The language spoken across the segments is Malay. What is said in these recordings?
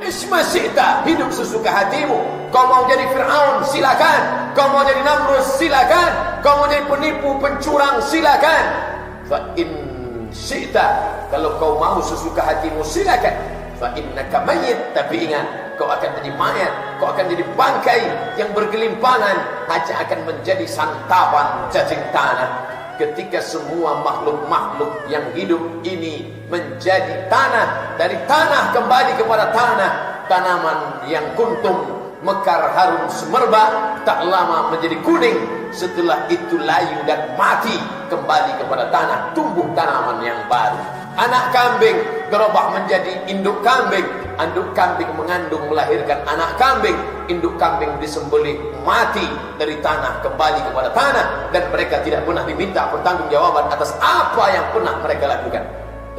Ismasyita, hidup sesuka hatimu. Kau mau jadi Fir'aun, silakan. Kau mau jadi Namrud, silakan. Kau mau jadi penipu, pencurang, silakan. Fa in syi'ta, kalau kau mau sesuka hatimu, silakan. Fa innaka mayyit, tapi ingat, kau akan jadi mayat, kau akan jadi bangkai yang bergelimpangan, hanya akan menjadi santapan cacing tanah. Ketika semua makhluk-makhluk yang hidup ini menjadi tanah, dari tanah kembali kepada tanah, tanaman yang kuntum, mekar, harum, semerbak, tak lama menjadi kuning, setelah itu layu dan mati, kembali kepada tanah, tumbuh tanaman yang baru. Anak kambing berubah menjadi induk kambing, induk kambing mengandung melahirkan anak kambing, induk kambing disembelih mati, dari tanah kembali kepada tanah, dan mereka tidak pernah diminta pertanggungjawaban atas apa yang pernah mereka lakukan.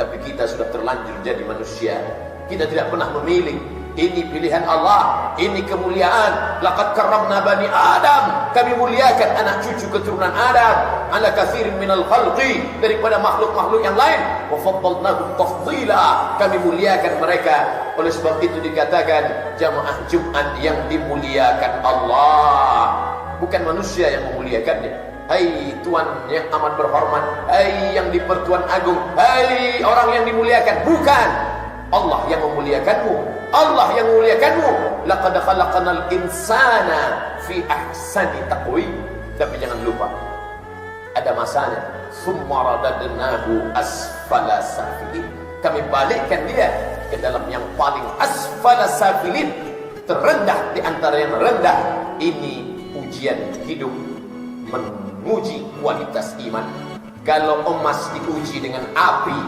Tapi kita sudah terlanjur jadi manusia, kita tidak pernah memilih. Ini pilihan Allah, ini kemuliaan. Laqad karramna bani Adam, kami muliakan anak cucu keturunan Adam ala katsirin minal khalqi, daripada makhluk-makhluk yang lain. Wa faddalnahum tafdila, kami muliakan mereka. Oleh sebab itu dikatakan jamaah Jumat yang dimuliakan Allah, bukan manusia yang memuliakannya. Hai Tuan yang amat berhormat, hai yang di-Pertuan Agung, hai orang yang dimuliakan, bukan. Allah yang memuliakanmu, Allah yang memuliakanmu. Laqad khalaqnal insana fi ahsani taqwim. Tapi jangan lupa, ada masanya. Summa radadnahu asfala safilin, kami balikkan dia ke dalam yang paling asfala safilin, terendah di antara yang rendah. Ini ujian hidup, menguji kualitas iman. Kalau emas diuji dengan api,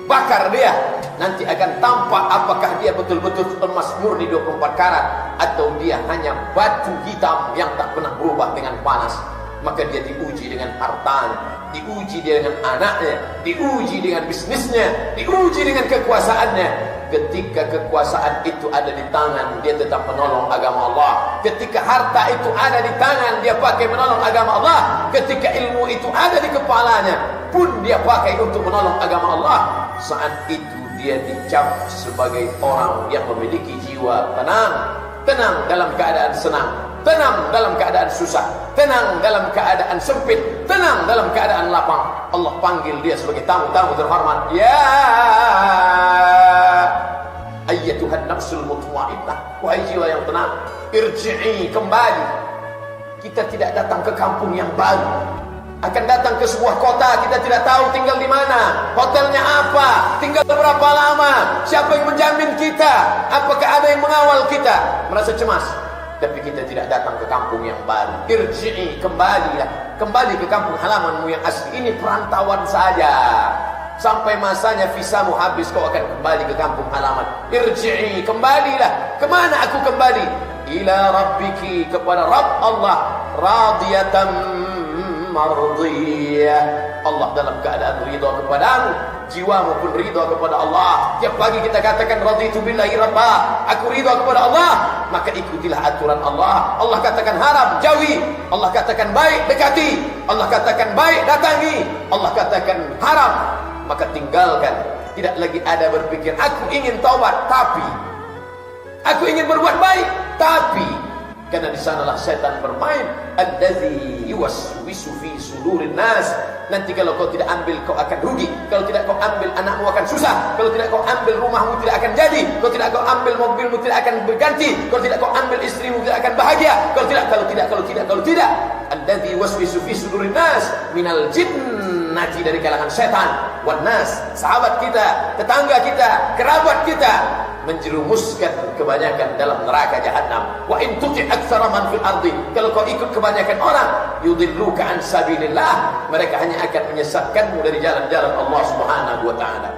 bakar dia, nanti akan tampak apakah dia betul-betul emas murni 24 karat atau dia hanya batu hitam yang tak pernah berubah dengan panas. Maka dia diuji dengan hartanya, diuji dia dengan anaknya, diuji dengan bisnisnya, diuji dengan kekuasaannya. Ketika kekuasaan itu ada di tangan, dia tetap menolong agama Allah. Ketika harta itu ada di tangan, dia pakai menolong agama Allah. Ketika ilmu itu ada di kepalanya, pun dia pakai untuk menolong agama Allah. Saat itu dia dicap sebagai orang yang memiliki jiwa tenang. Tenang dalam keadaan senang, tenang dalam keadaan susah, tenang dalam keadaan sempit, tenang dalam keadaan lapang. Allah panggil dia sebagai tamu-tamu terhormat. Ya ayyatuhan nafsul mutmainnah, wahai jiwa yang tenang, irji'i, kembali. Kita tidak datang ke kampung yang baru, akan datang ke sebuah kota, kita tidak tahu tinggal di mana, hotelnya apa, tinggal berapa lama, siapa yang menjamin kita, apakah ada yang mengawal kita, merasa cemas. Tapi kita tidak datang ke kampung yang baru. Irji'i, kembalilah, kembali ke kampung halamanmu yang asli. Ini perantauan saja, sampai masanya visamu habis, kau akan kembali ke kampung halaman. Irji'i, kembalilah. Kemana aku kembali? Ila rabbiki, kepada Rabb Allah, radiyatan mardiyah. Allah dalam keadaan ridha kepadamu, jiwamu pun ridha kepada Allah. Tiap pagi kita katakan raditu billahi rabba, aku ridha kepada Allah, maka ikutilah aturan Allah. Allah katakan haram, jauhi. Allah katakan baik, dekati. Allah katakan baik, datangi. Allah katakan haram, maka tinggalkan. Tidak lagi ada berpikir aku ingin taubat, tapi aku ingin berbuat baik, tapi, karena di sanalah setan bermain. Allazi yuwaswisu fi sudurin nas. Nanti kalau kau tidak ambil, kau akan rugi. Kalau tidak kau ambil, anakmu akan susah. Kalau tidak kau ambil, rumahmu tidak akan jadi. Kalau tidak kau ambil, mobilmu tidak akan berganti. Kalau tidak kau ambil, istrimu tidak akan bahagia. Kalau tidak. Allazi yuwaswisu fi sudurin nas minal jinnati, dari kalangan setan, wan nas, sahabat kita, tetangga kita, kerabat kita, menjerumuskan kebanyakan dalam neraka jahanam. Wa in tuti' aktsara man fil ardi, kalau kau ikut kebanyakan orang, yudilluka an sabilillah, mereka hanya akan menyesatkanmu dari jalan-jalan Allah Subhanahu wa taala.